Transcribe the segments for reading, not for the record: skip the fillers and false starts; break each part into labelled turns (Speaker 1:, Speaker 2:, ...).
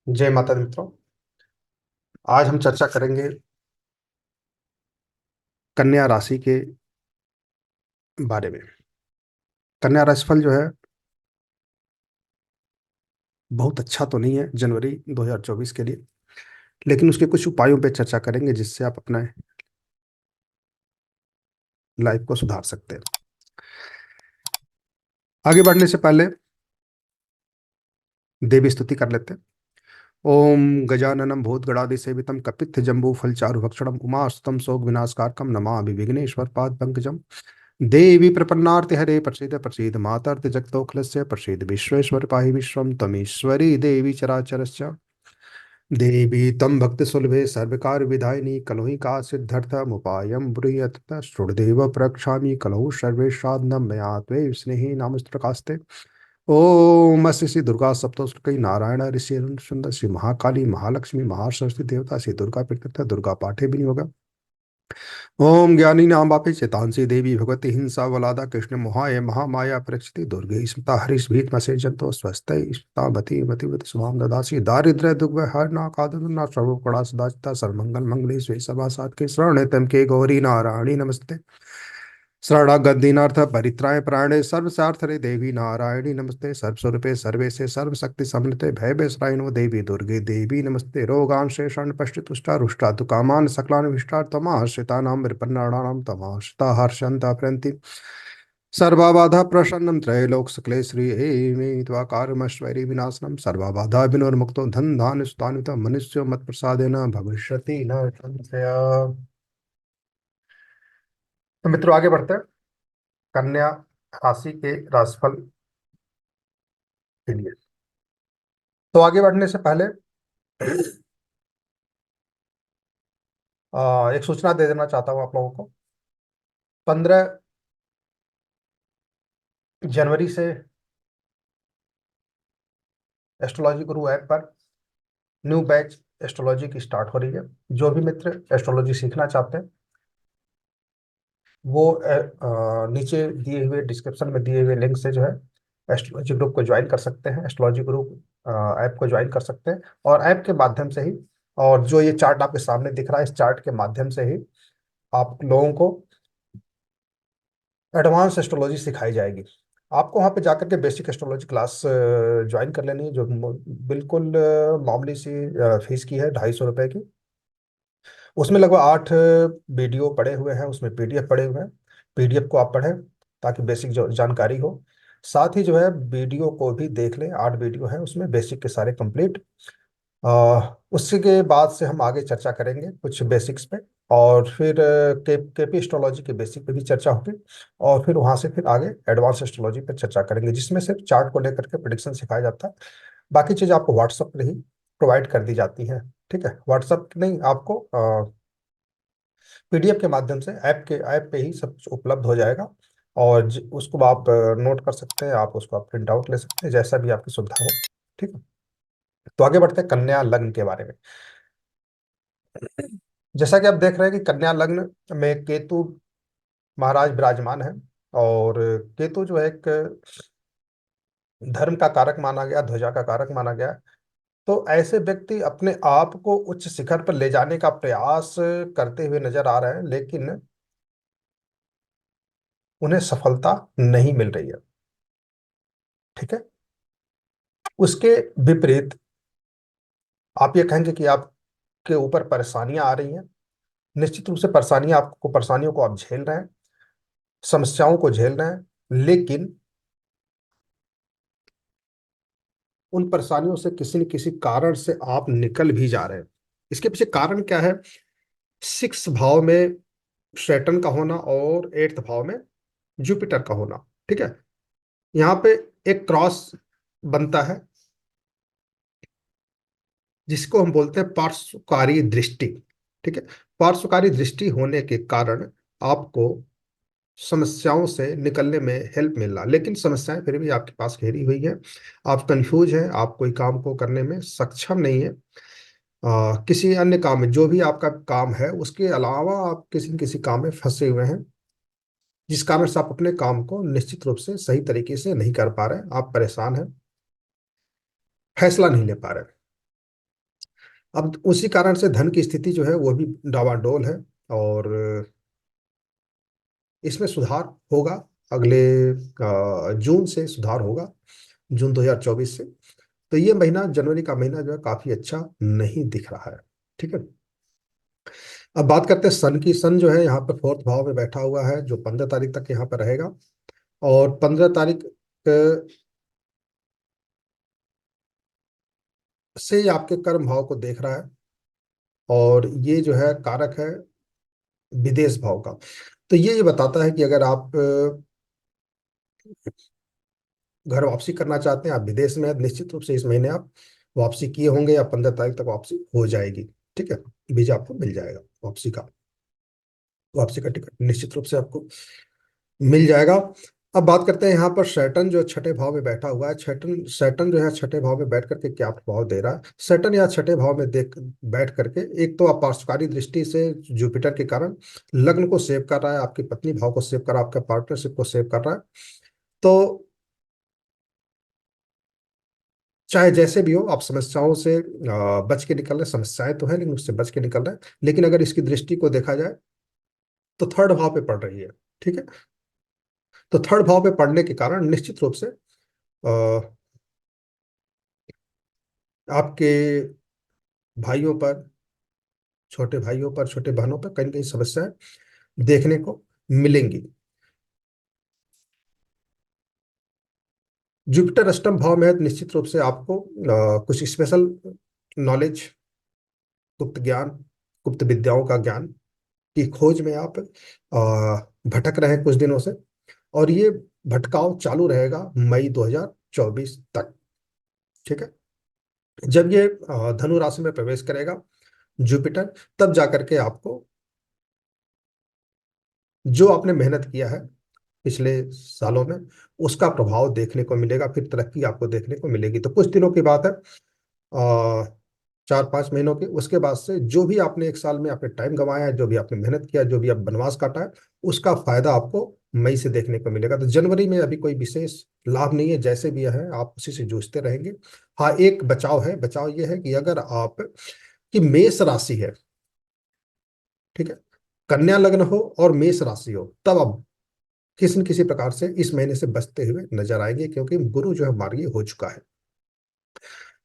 Speaker 1: जय माता दी मित्रों। आज हम चर्चा करेंगे कन्या राशि के बारे में। कन्या राशिफल जो है बहुत अच्छा तो नहीं है जनवरी 2024 के लिए, लेकिन उसके कुछ उपायों पे चर्चा करेंगे जिससे आप अपना लाइफ को सुधार सकते हैं। आगे बढ़ने से पहले देवी स्तुति कर लेते हैं। ओम गजाननम भूतगणाधि सेवितम कपित्थ जम्बू फलचारु भक्षणम उमास्तम शोक विनाशकारकम नमामि विघ्नेश्वर पाद पंकजम। देवी प्रपन्नार्ति हरे प्रसीद प्रसीद मातर्ति जगतोखलस्य प्रसीद विश्वेश्वर पाहि विश्वम तमीश्वरी देवी चराचरस्य। देवी तम भक्त सुलभे सर्वकार विधायिनी कलहि का सिद्धर्थमुपायं ब्रूयत श्रुणदेव प्रक्षामि कलहु सर्वेशाद्नम मया त्वे स्नेहि नामस्त्रकास्ते। ओम अस्ति श्री दुर्गा सप्तोष्टकई नारायण ऋषि सुंदर श्री महाकाली महालक्ष्मी महासरस्वती देवता श्री दुर्गा प्रकृति दुर्गा पाठे भी होगा। ओम ज्ञानी नाम वापी चेतांसी देवी भगवती हिंसा वलादा कृष्ण मोहाय महामाया प्रक्षति दुर्गे स्मृता हरीश भीत मसे जंतो स्वस्थ स्मृता मति मति मति शुभाम ददासी दारिद्र्य दुख हर ना कादन ना सर्व कड़ा सदाचिता सर्वमंगल मंगले स्वे सभा सात के शरण तम के गौरी नारायणी नमस्ते। शरणागतिनाथ परित्राय प्राणे सर्वसार्थ रे देवी नारायणी नमस्ते। सर्वस्वरूपे सर्वेशे सर्वशक्ति समन्विते भय बेसराइनो देवी दुर्गे देवी नमस्ते। रोगान शेषान पश्चितुष्टा रुष्टा दुकामान सकलान विष्टा तमाश्रितानां विपन्नानां तमाश्रिता हर्षन्ता प्रयन्ति सर्वाबाधा प्रसन्नं त्रैलोक सकले श्री एमे त्वाकारमश्वरी विनाशनम सर्वाबाधा विनोर्मुक्तो धन धान सुतान्वित मनुष्यो मत प्रसादेन भविष्यति न संशय। तो मित्रों आगे बढ़ते हैं कन्या राशि के राशिफल के लिए। तो आगे बढ़ने से पहले एक सूचना दे देना चाहता हूं आप लोगों को। 15 जनवरी से एस्ट्रोलॉजी गुरु ऐप पर न्यू बैच एस्ट्रोलॉजी की स्टार्ट हो रही है। जो भी मित्र एस्ट्रोलॉजी सीखना चाहते हैं वो नीचे दिए हुए डिस्क्रिप्शन में दिए हुए लिंक से जो है एस्ट्रोलॉजी ग्रुप को ज्वाइन कर सकते हैं, एस्ट्रोलॉजी ग्रुप ऐप को ज्वाइन कर सकते हैं। और ऐप के माध्यम से ही, और जो ये चार्ट आपके सामने दिख रहा है, इस चार्ट के माध्यम से ही आप लोगों को एडवांस एस्ट्रोलॉजी सिखाई जाएगी। आपको वहाँ पे जाकर के बेसिक एस्ट्रोलॉजी क्लास ज्वाइन कर लेनी है, जो बिल्कुल मामूली सी फीस की है, 250 रुपए की। उसमें लगभग 8 वीडियो पड़े हुए हैं, उसमें पीडीएफ पड़े हुए हैं। पीडीएफ को आप पढ़ें ताकि बेसिक जो जानकारी हो। साथ ही जो है वीडियो को भी देख लें, 8 वीडियो है उसमें बेसिक के सारे कंप्लीट। उसके के बाद से हम आगे चर्चा करेंगे कुछ बेसिक्स पे, और फिर केपी एस्ट्रोलॉजी के बेसिक पे भी चर्चा होगी। और फिर वहां से फिर आगे एडवांस एस्ट्रोलॉजी पे चर्चा करेंगे, जिसमें सिर्फ चार्ट को लेकर के प्रिडिक्शन सिखाया जाता है। बाकी चीज आपको व्हाट्सएप पर ही प्रोवाइड कर दी जाती है। ठीक है, व्हाट्सएप नहीं, आपको पीडीएफ के माध्यम से ऐप पे ही सब कुछ उपलब्ध हो जाएगा। और उसको आप नोट कर सकते हैं, आप उसको आप प्रिंट आउट ले सकते हैं, जैसा भी आपकी सुविधा हो। ठीक है, तो आगे बढ़ते हैं कन्या लग्न के बारे में। जैसा कि आप देख रहे हैं कि कन्या लग्न में केतु महाराज विराजमान है। और केतु जो है एक धर्म का कारक माना गया, ध्वजा का कारक माना गया। तो ऐसे व्यक्ति अपने आप को उच्च शिखर पर ले जाने का प्रयास करते हुए नजर आ रहे हैं, लेकिन उन्हें सफलता नहीं मिल रही है। ठीक है, उसके विपरीत आप ये कहेंगे कि आपके ऊपर परेशानियां आ रही हैं। निश्चित रूप से परेशानियों को आप झेल रहे हैं, समस्याओं को झेल रहे हैं, लेकिन उन परेशानियों से किसी न किसी कारण से आप निकल भी जा रहे हैं। इसके पीछे कारण क्या है? 6 भाव में सैटर्न का होना और 8th भाव में जुपिटर का होना। ठीक है, यहाँ पे एक क्रॉस बनता है जिसको हम बोलते हैं पार्श्वकारी दृष्टि। ठीक है, पार्श्वकारी दृष्टि होने के कारण आपको समस्याओं से निकलने में हेल्प मिल रहा, लेकिन समस्याएं फिर भी आपके पास घेरी हुई है। आप कंफ्यूज हैं, आप कोई काम को करने में सक्षम नहीं है। किसी अन्य काम में, जो भी आपका काम है उसके अलावा आप किसी न किसी काम में फंसे हुए हैं, जिस कारण से आप अपने काम को निश्चित रूप से सही तरीके से नहीं कर पा रहे हैं। आप परेशान हैं, फैसला नहीं ले पा रहे हैं। अब उसी कारण से धन की स्थिति जो है वो भी डावाडोल है। और इसमें सुधार होगा। अगले जून से सुधार होगा, जून 2024 से। तो ये महीना, जनवरी का महीना जो है काफी अच्छा नहीं दिख रहा है। ठीक है। अब बात करते हैं सन की। सन जो है यहाँ पर फोर्थ भाव में बैठा हुआ है, जो 15 तारीख तक यहाँ पर रहेगा। और 15 तारीख से ये आपके कर्म भाव को देख रहा है। और ये जो है कारक है विदेश भाव का। तो ये बताता है कि अगर आप घर वापसी करना चाहते हैं, आप विदेश में हैं, निश्चित रूप से इस महीने आप वापसी किए होंगे, या 15 तारीख तक वापसी हो जाएगी। ठीक है। वीजा आपको मिल जाएगा वापसी का। वापसी का टिकट निश्चित रूप से आपको मिल जाएगा। अब बात करते हैं यहाँ पर सैटर्न जो छठे भाव में बैठा हुआ है। सैटर्न सैटर्न जो है छठे भाव में बैठ करके क्या प्रभाव दे रहा है। सैटर्न या छठे भाव में देख बैठ करके, एक तो आप पार्श्वकारी दृष्टि से जुपिटर के कारण लग्न को सेव कर रहा है, आपकी पत्नी भाव को सेव कर रहा है, आपका पार्टनरशिप को सेव कर रहा है। तो चाहे जैसे भी हो, आप समस्याओं से बच के निकल रहे। समस्याएं तो है लेकिन उससे बच के निकल रहे हैं। लेकिन अगर इसकी दृष्टि को देखा जाए तो थर्ड भाव पे पड़ रही है। ठीक है। तो थर्ड भाव पे पड़ने के कारण निश्चित रूप से आपके भाइयों पर, छोटे भाइयों पर, छोटे बहनों पर कहीं न कहीं समस्याएं देखने को मिलेंगी। जुपिटर अष्टम भाव में है तो निश्चित रूप से आपको कुछ स्पेशल नॉलेज, गुप्त ज्ञान, गुप्त विद्याओं का ज्ञान की खोज में आप भटक रहे हैं कुछ दिनों से। और ये भटकाव चालू रहेगा मई 2024 तक। ठीक है। जब ये धनु राशि में प्रवेश करेगा जुपिटर, तब जाकर के आपको जो आपने मेहनत किया है पिछले सालों में, उसका प्रभाव देखने को मिलेगा। फिर तरक्की आपको देखने को मिलेगी। तो कुछ दिनों की बात है, 4-5 महीनों की। उसके बाद से जो भी आपने एक साल में आपने टाइम गंवाया है, जो भी आपने मेहनत किया, जो भी आप बनवास काटा है, उसका फायदा आपको मई से देखने को मिलेगा। तो जनवरी में अभी कोई विशेष लाभ नहीं है, जैसे भी है आप उसी से जूझते रहेंगे। हाँ, एक बचाव है। बचाव ये है कि अगर आप की मेष राशि है, ठीक है, कन्या लग्न हो और मेष राशि हो, तब आप किसी न किसी प्रकार से इस महीने से बचते हुए नजर आएंगे, क्योंकि गुरु जो है मार्गी हो चुका है।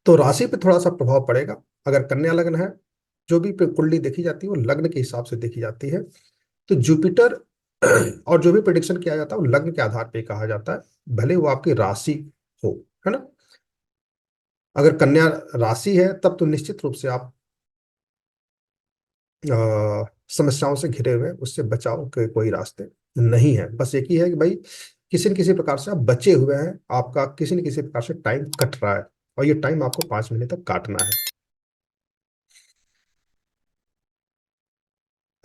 Speaker 1: तो राशि पे थोड़ा सा प्रभाव पड़ेगा। अगर कन्या लग्न है, जो भी कुंडली देखी जाती है वो लग्न के हिसाब से देखी जाती है। तो जुपिटर और जो भी प्रिडिक्शन किया जाता है वो लग्न के आधार पे कहा जाता है, भले वो आपकी राशि हो, है ना। अगर कन्या राशि है तब तो निश्चित रूप से आप समस्याओं से घिरे हुए हैं, उससे बचाव के कोई रास्ते नहीं है। बस एक ही है कि भाई किसी न किसी प्रकार से आप बचे हुए हैं, आपका किसी न किसी प्रकार से टाइम कट रहा है, और ये टाइम आपको 5 महीने तक काटना है।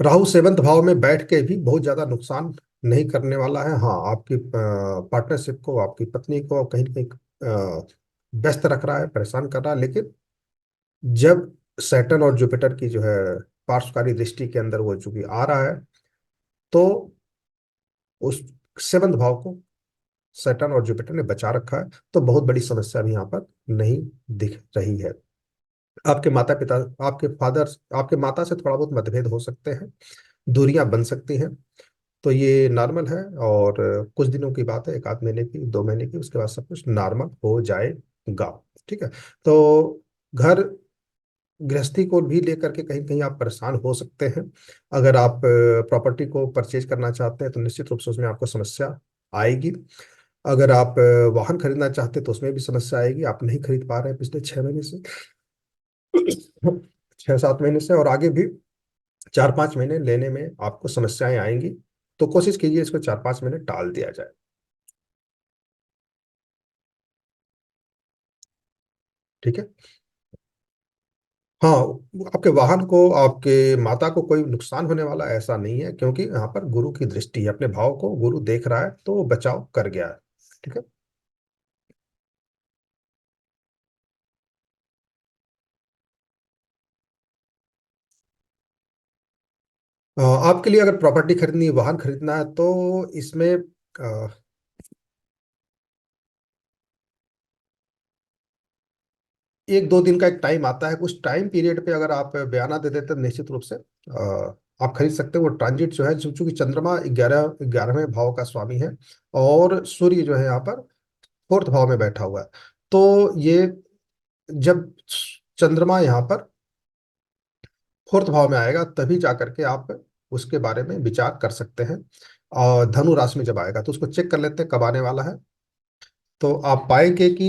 Speaker 1: राहु सेवंत भाव में बैठ के भी बहुत ज्यादा नुकसान नहीं करने वाला है। हाँ, आपकी पार्टनरशिप को, आपकी पत्नी को कहीं ना कहीं व्यस्त रख रहा है, परेशान कर रहा है। लेकिन जब सैटर्न और जुपिटर की जो है पार्श्वकारी दृष्टि के अंदर वो चूंकि आ रहा है, तो उस सेवंत भाव को सैटर्न और जुपिटर ने बचा रखा है। तो बहुत बड़ी समस्या भी यहाँ पर नहीं दिख रही है। आपके माता पिता, आपके फादर, आपके माता से थोड़ा बहुत मतभेद हो सकते हैं, दूरियां बन सकती हैं। तो ये नॉर्मल है। और कुछ दिनों की बात है, 1 आध महीने की, 2 महीने की, उसके बाद सब कुछ नॉर्मल हो जाएगा। ठीक है। तो घर गृहस्थी को भी लेकर के कहीं कहीं आप परेशान हो सकते हैं। अगर आप प्रॉपर्टी को परचेज करना चाहते हैं तो निश्चित रूप से उसमें आपको समस्या आएगी। अगर आप वाहन खरीदना चाहते हैं तो उसमें भी समस्या आएगी। आप नहीं खरीद पा रहे हैं पिछले 6 महीने से, 6-7 महीने से, और आगे भी 4-5 महीने लेने में आपको समस्याएं आएंगी। तो कोशिश कीजिए इसको 4-5 महीने टाल दिया जाए। ठीक है। हाँ, आपके वाहन को, आपके माता को कोई नुकसान होने वाला ऐसा नहीं है, क्योंकि यहाँ पर गुरु की दृष्टि है, अपने भाव को गुरु देख रहा है, तो वो बचाव कर गया है। ठीक है। आपके लिए अगर प्रॉपर्टी खरीदनी है, वाहन खरीदना है, तो इसमें एक दो दिन का एक टाइम आता है, उस टाइम पीरियड पे अगर आप बयाना दे देते हैं तो निश्चित रूप से आप खरीद सकते हैं। वो ट्रांजिट जो है, चूंकि चंद्रमा 11वें भाव का स्वामी है और सूर्य जो है यहाँ पर फोर्थ भाव में बैठा हुआ है, तो ये जब चंद्रमा यहाँ पर फोर्थ भाव में आएगा तभी जा करके आप उसके बारे में विचार कर सकते हैं। और धनु राशि में जब आएगा तो उसको चेक कर लेते हैं कब आने वाला है। तो आप पाएंगे कि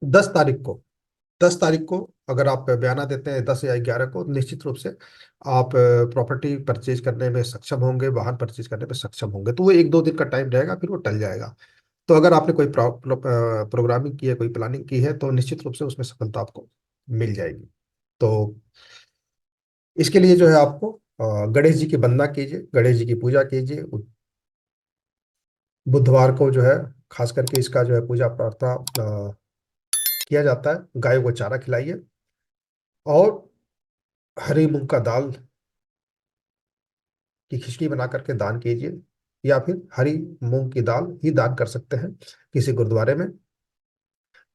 Speaker 1: 10 तारीख को, 10 तारीख को अगर आप बयाना देते हैं 10 या 11 को, निश्चित रूप से आप प्रॉपर्टी परचेज करने में सक्षम होंगे, वाहन परचेज करने में सक्षम होंगे। तो वो एक दो दिन का टाइम रहेगा, फिर वो टल जाएगा। तो अगर आपने कोई प्रोग्रामिंग की है, कोई प्लानिंग की है, तो निश्चित रूप से उसमें सफलता आपको मिल जाएगी। तो इसके लिए जो है आपको गणेश जी की वंदना कीजिए, गणेश जी की पूजा कीजिए। बुधवार को जो है खास करके इसका जो है पूजा प्रार्थना किया जाता है। गायों को चारा खिलाइए और हरी मूंग का दाल की खिचड़ी बना करके दान कीजिए, या फिर हरी मूंग की दाल ही दान कर सकते हैं किसी गुरुद्वारे में।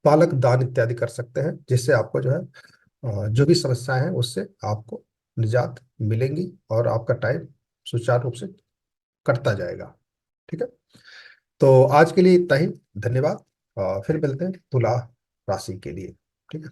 Speaker 1: पालक दान इत्यादि कर सकते हैं, जिससे आपको जो है जो भी समस्याएं हैं उससे आपको निजात मिलेंगी और आपका टाइम सुचारू रूप से कटता जाएगा। ठीक है। तो आज के लिए इतना ही। धन्यवाद। फिर मिलते हैं तुला राशि के लिए। ठीक है।